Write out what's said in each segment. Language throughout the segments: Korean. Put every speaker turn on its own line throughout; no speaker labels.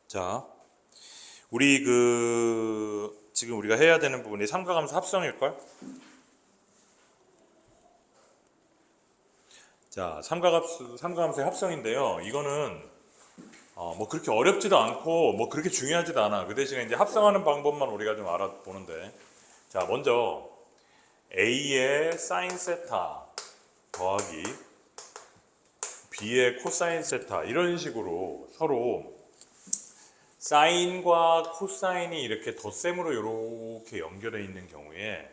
자, 우리 지금 우리가 해야 되는 부분이 삼각함수 합성일걸? 자, 삼각함수의 합성인데요. 이거는 뭐 그렇게 어렵지도 않고 뭐 그렇게 중요하지도 않아. 그 대신에 이제 합성하는 방법만 우리가 좀 알아보는데, 자, 먼저 A의 사인 세타 더하기 B의 코사인 세타, 이런 식으로 서로 사인과 코사인이 이렇게 덧셈으로 이렇게 연결해 있는 경우에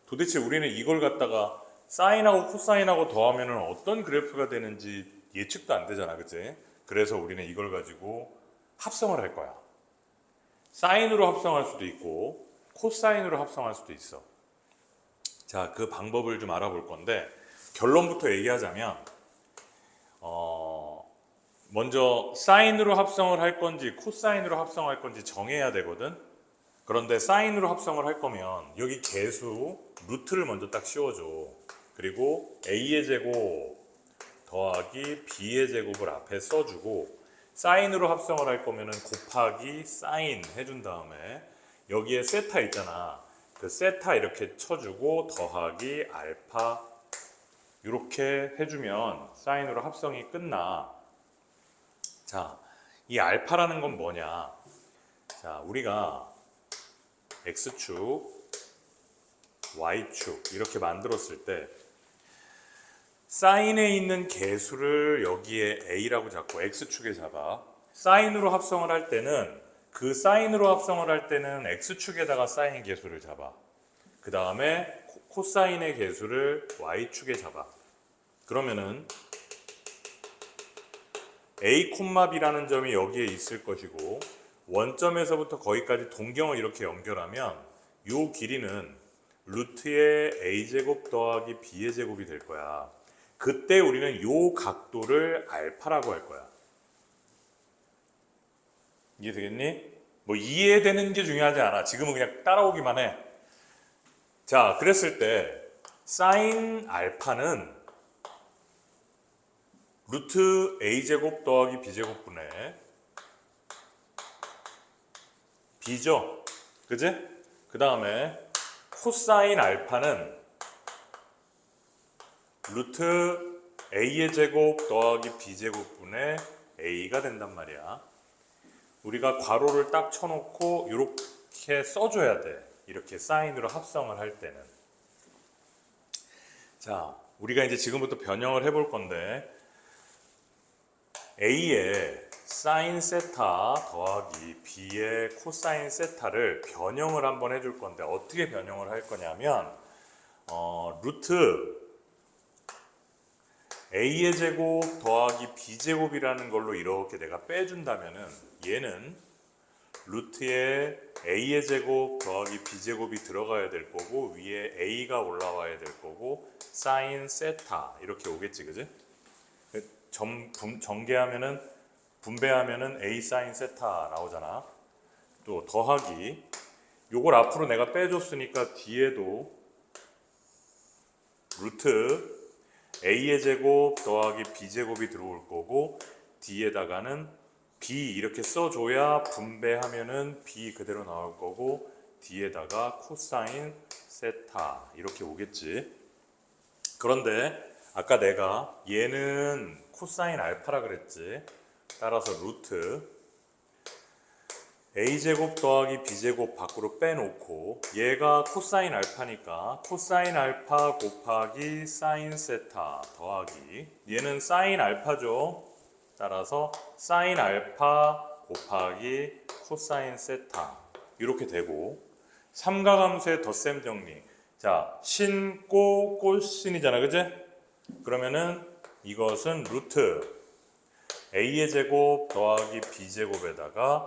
도대체 우리는 이걸 갖다가 사인하고 코사인하고 더하면 어떤 그래프가 되는지 예측도 안 되잖아, 그치? 그래서 우리는 이걸 가지고 합성을 할 거야. 사인으로 합성할 수도 있고 코사인으로 합성할 수도 있어. 자, 그 방법을 좀 알아볼 건데, 결론부터 얘기하자면 먼저 사인으로 합성을 할 건지 코사인으로 합성할 건지 정해야 되거든. 그런데 사인으로 합성을 할 거면 여기 계수 루트를 먼저 딱 씌워줘. 그리고 a의 제곱 더하기 b의 제곱을 앞에 써주고, 사인으로 합성을 할 거면은 곱하기 사인 해준 다음에 여기에 세타 있잖아. 그 세타 이렇게 쳐주고 더하기 알파 이렇게 해주면 사인으로 합성이 끝나. 자, 이 알파라는 건 뭐냐? 자, 우리가 x축, y축 이렇게 만들었을 때 사인에 있는 개수를 여기에 a라고 잡고 x축에 잡아. 사인으로 합성을 할 때는 x축에다가 사인 개수를 잡아. 그 다음에 코사인의 개수를 y축에 잡아. 그러면은 a, b라는 점이 여기에 있을 것이고, 원점에서부터 거기까지 동경을 이렇게 연결하면 이 길이는 루트의 a제곱 더하기 b의 제곱이 될 거야. 그때 우리는 이 각도를 알파라고 할 거야. 이해되겠니? 뭐 이해되는 게 중요하지 않아. 지금은 그냥 따라오기만 해. 자, 그랬을 때 사인 알파는 루트 a제곱 더하기 b제곱분의 b죠. 그지? 그 다음에 코사인 알파는 루트 a의 제곱 더하기 b제곱분의 a가 된단 말이야. 우리가 괄호를 딱 쳐놓고 이렇게 써줘야 돼. 이렇게 사인으로 합성을 할 때는. 자, 우리가 이제 지금부터 변형을 해볼 건데, a의 사인 세타 더하기 b의 코사인 세타를 변형을 한번 해줄 건데, 어떻게 변형을 할 거냐면 루트 a의 제곱 더하기 b제곱이라는 걸로 이렇게 내가 빼준다면은 얘는 루트에 a의 제곱 더하기 b제곱이 들어가야 될 거고, 위에 a가 올라와야 될 거고, 사인 세타 이렇게 오겠지, 그지? 전개하면은, 분배하면은 a 사인 세타 나오잖아. 또 더하기, 요걸 앞으로 내가 빼줬으니까 뒤에도 루트 a의 제곱 더하기 b제곱이 들어올 거고, 뒤에다가는 b 이렇게 써줘야 분배하면은 b 그대로 나올 거고, 뒤에다가 코사인 세타 이렇게 오겠지. 그런데 아까 내가 얘는 코사인 알파라 그랬지. 따라서 루트 a제곱 더하기 b제곱 밖으로 빼놓고, 얘가 코사인 알파니까 코사인 알파 곱하기 사인 세타 더하기, 얘는 사인 알파죠. 따라서 사인 알파 곱하기 코사인 세타 이렇게 되고, 삼각함수의 덧셈 정리. 자, 신꼬 꼬신이잖아, 그제? 그러면은 이것은 루트 a의 제곱 더하기 b제곱에다가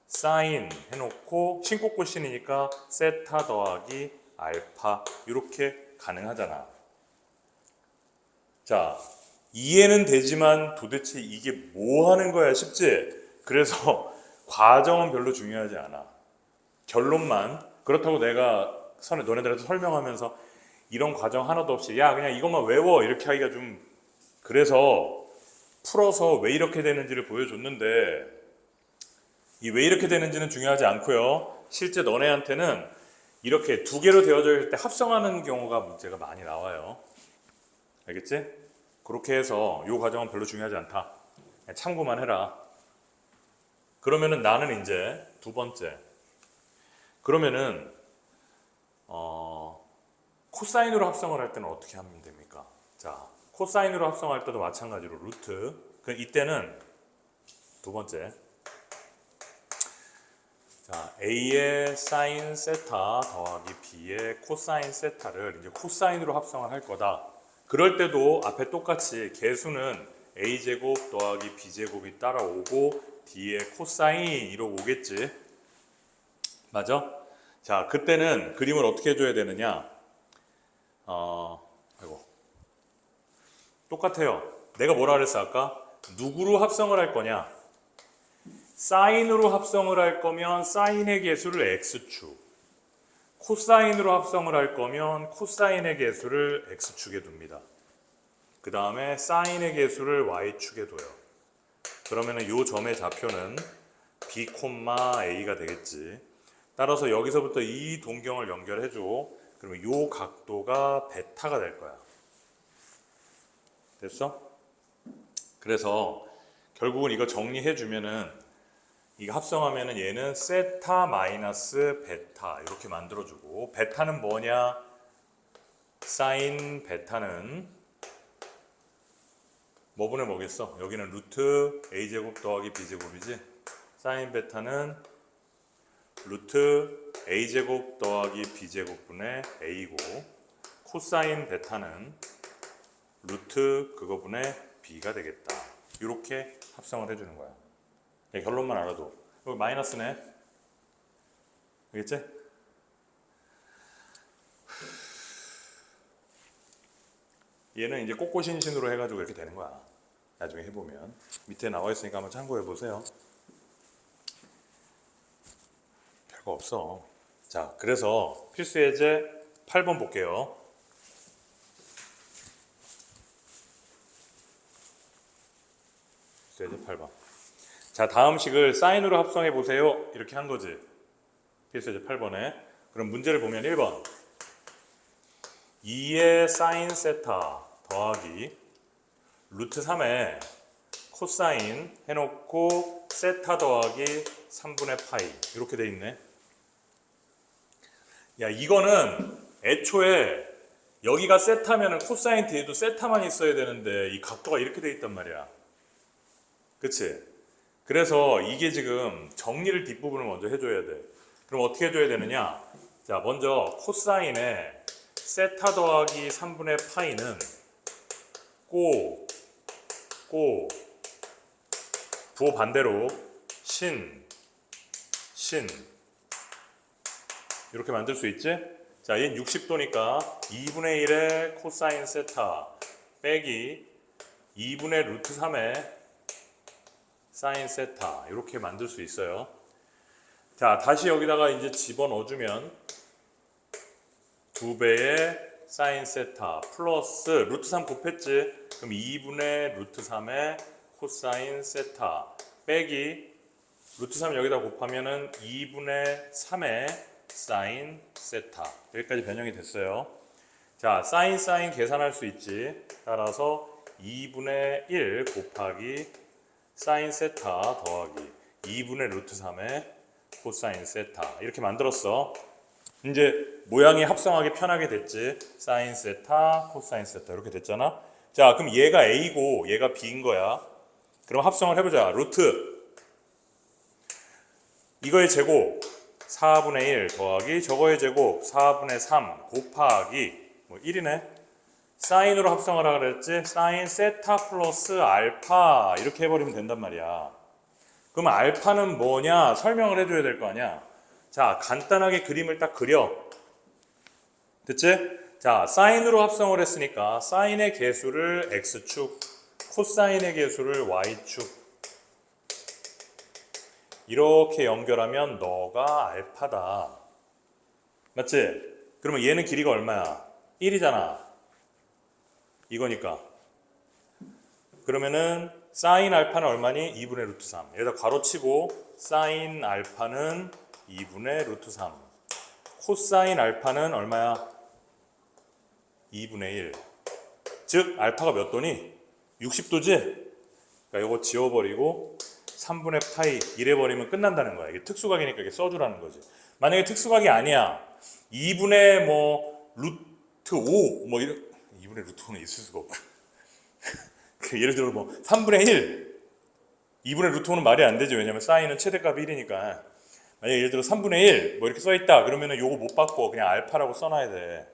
사인 해놓고, 신꼬 꼬신이니까 세타 더하기 알파 이렇게 가능하잖아. 자, 이해는 되지만 도대체 이게 뭐 하는 거야 싶지? 그래서 과정은 별로 중요하지 않아. 결론만. 그렇다고 내가 너네들한테 설명하면서 이런 과정 하나도 없이 야 그냥 이것만 외워 이렇게 하기가 좀 그래서 풀어서 왜 이렇게 되는지를 보여줬는데 이 왜 이렇게 되는지는 중요하지 않고요. 실제 너네한테는 이렇게 두 개로 되어져 있을 때 합성하는 경우가 문제가 많이 나와요. 알겠지? 그렇게 해서 이 과정은 별로 중요하지 않다. 그냥 참고만 해라. 그러면은 나는 이제 두 번째. 그러면은 코사인으로 합성을 할 때는 어떻게 하면 됩니까? 자, 코사인으로 합성할 때도 마찬가지로 루트. 이때는 두 번째. 자, A의 사인 세타 더하기 B의 코사인 세타를 이제 코사인으로 합성을 할 거다. 그럴 때도 앞에 똑같이 개수는 A제곱 더하기 B제곱이 따라오고 D의 코사인 이러고 오겠지. 맞아? 자, 그때는 그림을 어떻게 해줘야 되느냐? 아이고. 똑같아요. 내가 뭐라 그랬어 아까? 누구로 합성을 할 거냐? 사인으로 합성을 할 거면 사인의 개수를 x축, 코사인으로 합성을 할 거면 코사인의 개수를 x축에 둡니다. 그 다음에 사인의 개수를 y축에 둬요. 그러면 이 점의 좌표는 b, a가 되겠지. 따라서 여기서부터 이 동경을 연결해줘. 그러면 이 각도가 베타가 될 거야. 됐어? 그래서 결국은 이거 정리해주면은 이거 합성하면은 얘는 세타 마이너스 베타 이렇게 만들어주고 베타는 뭐냐? 사인 베타는 뭐분의 뭐겠어? 여기는 루트 a제곱 더하기 b제곱이지? 사인 베타는 루트 a제곱 더하기 b제곱분의 a고 코사인 베타는 루트 그거분의 b가 되겠다. 이렇게 합성을 해주는 거야. 결론만 알아도 여기 마이너스네. 알겠지? 얘는 이제 꼬꼬신신으로 해가지고 이렇게 되는 거야. 나중에 해보면 밑에 나와 있으니까 한번 참고해 보세요. 별거 없어. 자, 그래서 필수 예제 8번 볼게요. 필수 예제 8번. 자, 다음 식을 사인으로 합성해 보세요. 이렇게 한 거지. 필수 예제 8번에. 그럼 문제를 보면 1번. 2의 사인 세타 더하기 루트 3의 코사인 해놓고 세타 더하기 3분의 파이 이렇게 돼 있네. 야, 이거는 애초에 여기가 세타면은 코사인 뒤에도 세타만 있어야 되는데 이 각도가 이렇게 돼 있단 말이야. 그치? 그래서 이게 지금 정리를 뒷부분을 먼저 해줘야 돼. 그럼 어떻게 해줘야 되느냐? 자, 먼저 코사인에 세타 더하기 3분의 파이는 부호 반대로 신 이렇게 만들 수 있지? 자, 얘는 60도니까 2분의 1의 코사인 세타 빼기 2분의 루트 3의 사인 세타 이렇게 만들 수 있어요. 자, 다시 여기다가 이제 집어넣어주면 2배의 사인 세타 플러스 루트 3 곱했지? 그럼 2분의 루트 3의 코사인 세타 빼기 루트 3 여기다 곱하면은 2분의 3의 사인 세타 여기까지 변형이 됐어요. 자, 사인 계산할 수 있지. 따라서 2분의 1 곱하기 사인 세타 더하기 2분의 루트 3의 코사인 세타 이렇게 만들었어. 이제 모양이 합성하기 편하게 됐지. 사인 세타, 코사인 세타 이렇게 됐잖아. 자, 그럼 얘가 A고 얘가 B인 거야. 그럼 합성을 해보자. 루트 이거의 제곱 4분의 1 더하기 저거의 제곱 4분의 3 곱하기 뭐 1이네. 사인으로 합성을 하라 그랬지. 사인 세타 플러스 알파 이렇게 해버리면 된단 말이야. 그럼 알파는 뭐냐 설명을 해줘야 될 거 아니야. 자, 간단하게 그림을 딱 그려. 됐지? 자, 사인으로 합성을 했으니까 사인의 개수를 x축, 코사인의 개수를 y축 이렇게 연결하면 너가 알파다. 맞지? 그러면 얘는 길이가 얼마야? 1이잖아. 이거니까. 그러면은 사인 알파는 얼마니? 2분의 루트 3. 여기다 괄호 치고 사인 알파는 2분의 루트 3. 코사인 알파는 얼마야? 2분의 1. 즉 알파가 몇 도니? 60도지? 그러니까 이거 지워버리고 3분의 파이 이래버리면 끝난다는 거야. 이게 특수각이니까 이게 써주라는 거지. 만약에 특수각이 아니야. 2분의 뭐 루트 5 뭐 이런 2분의 루트 5는 있을 수가 없고 예를 들어 뭐 3분의 1 2분의 루트 5는 말이 안 되죠. 왜냐면 사인은 최대값이 1이니까. 만약에 예를 들어 3분의 1 뭐 이렇게 써있다 그러면은 요거 못 바꿔. 그냥 알파라고 써놔야 돼.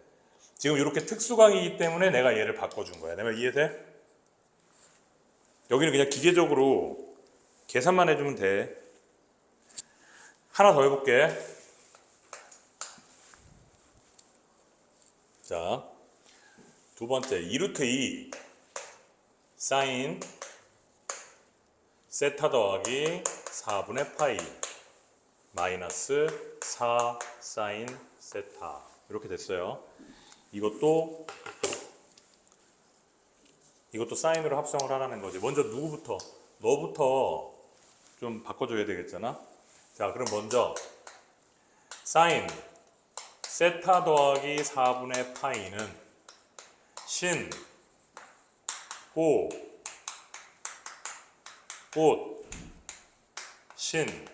지금 이렇게 특수각이기 때문에 내가 얘를 바꿔준 거야. 내 말 이해돼? 여기는 그냥 기계적으로 계산만 해주면 돼. 하나 더 해볼게. 자, 두 번째 2루트 2 사인 세타 더하기 4분의 파이 마이너스 4 사인 세타 이렇게 됐어요. 이것도 사인으로 합성을 하라는 거지. 먼저 누구부터? 너부터 좀 바꿔줘야 되겠잖아. 자, 그럼 먼저 사인 세타 더하기 4분의 파이는 신, 고, 꽃, 신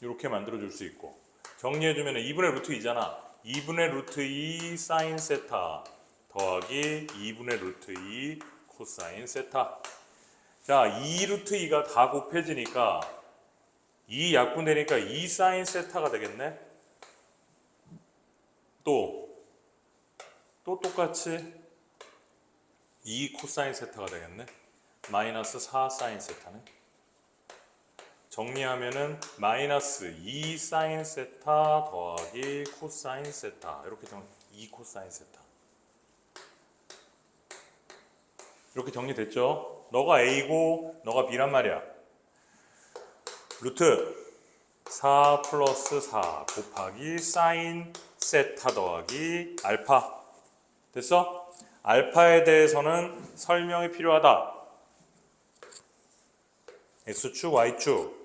이렇게 만들어줄 수 있고 정리해주면 2분의 루트 2잖아. 2분의 루트 2 사인 세타 더하기 2분의 루트 2 코사인 세타. 자, 2 루트 2가 다 곱해지니까 2 약분되니까 2 사인 세타가 되겠네. 또 똑같이 2 코사인 세타가 되겠네. 마이너스 4 사인 세타네. 정리하면은 마이너스 2 사인 세타 더하기 코사인 세타 이렇게 2 코사인 세타 이렇게 정리됐죠? 너가 A고 너가 B란 말이야. 루트 4 플러스 4 곱하기 사인 세타 더하기 알파 됐어? 알파에 대해서는 설명이 필요하다. X축, Y축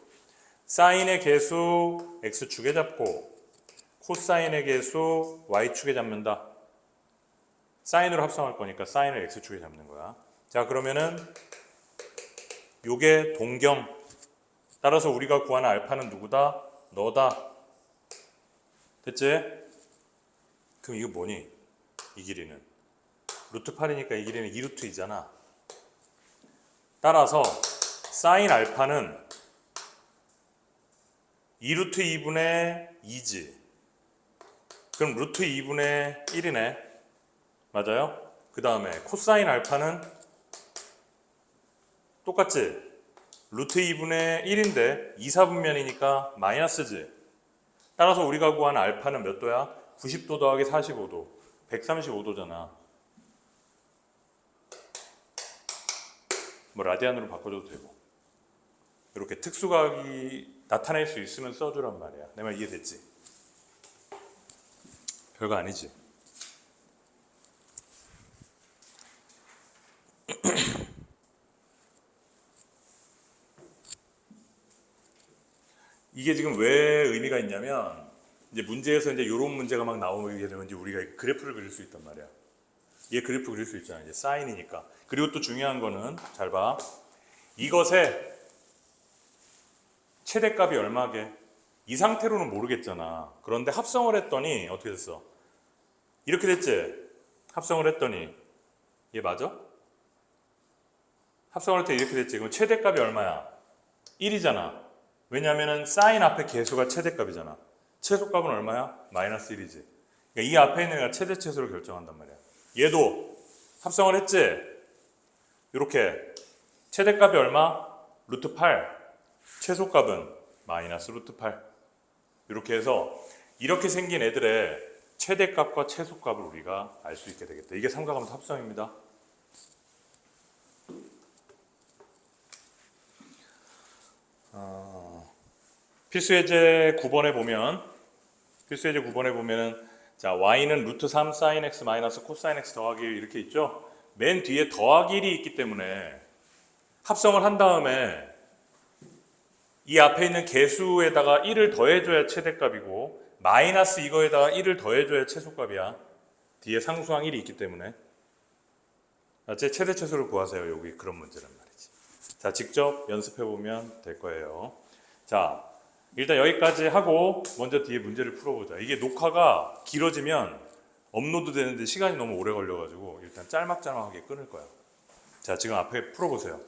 사인의 개수 X축에 잡고 코사인의 개수 Y축에 잡는다. 사인으로 합성할 거니까 사인을 X축에 잡는 거야. 자, 그러면은 요게 동경. 따라서 우리가 구하는 알파는 누구다? 너다. 됐지? 그럼 이거 뭐니? 이 길이는 루트 8이니까 이 길이는 2루트 2잖아. 따라서 사인 알파는 2루트 2분의 2지. 그럼 루트 2분의 1이네. 맞아요? 그 다음에 코사인 알파는 똑같지? 루트 2분의 1인데 2, 4분면이니까 마이너스지. 따라서 우리가 구한 알파는 몇 도야? 90도 더하기 45도 135도잖아. 뭐 라디안으로 바꿔줘도 되고. 이렇게 특수각이 나타낼 수 있으면 써주란 말이야. 내 말 이해됐지? 별거 아니지. 이게 지금 왜 의미가 있냐면 이제 문제에서 이제 이런 문제가 막 나오게 되면 이제 우리가 그래프를 그릴 수 있단 말이야. 얘 그래프 그릴 수 있잖아. 이제 사인이니까. 그리고 또 중요한 거는 잘 봐. 이것의 최대값이 얼마게? 이 상태로는 모르겠잖아. 그런데 합성을 했더니 어떻게 됐어? 이렇게 됐지? 합성을 했더니 얘 맞아? 합성을 할 때 이렇게 됐지? 그럼 최대값이 얼마야? 1이잖아. 왜냐면은 사인 앞에 개수가 최대값이잖아. 최소값은 얼마야? 마이너스 1이지. 그러니까 이 앞에 있는 애가 최대 최소를 결정한단 말이야. 얘도 합성을 했지? 이렇게 최대값이 얼마? 루트 8. 최소값은 마이너스 루트 8. 이렇게 해서 이렇게 생긴 애들의 최대값과 최소값을 우리가 알 수 있게 되겠다. 이게 삼각함수 합성입니다. 필수예제 9번에 보면은 자, y는 루트 3 sin x 마이너스 코사인 x 더하기 1 이렇게 있죠? 맨 뒤에 더하기 1이 있기 때문에 합성을 한 다음에 이 앞에 있는 개수에다가 1을 더해줘야 최대값이고 마이너스 이거에다가 1을 더해줘야 최소값이야. 뒤에 상수항 1이 있기 때문에. 제 최대 최소를 구하세요. 여기 그런 문제란 말이지. 자, 직접 연습해보면 될 거예요. 자, 일단 여기까지 하고 먼저 뒤에 문제를 풀어보자. 이게 녹화가 길어지면 업로드 되는데 시간이 너무 오래 걸려가지고 일단 짤막짤막하게 끊을 거야. 자, 지금 앞에 풀어보세요.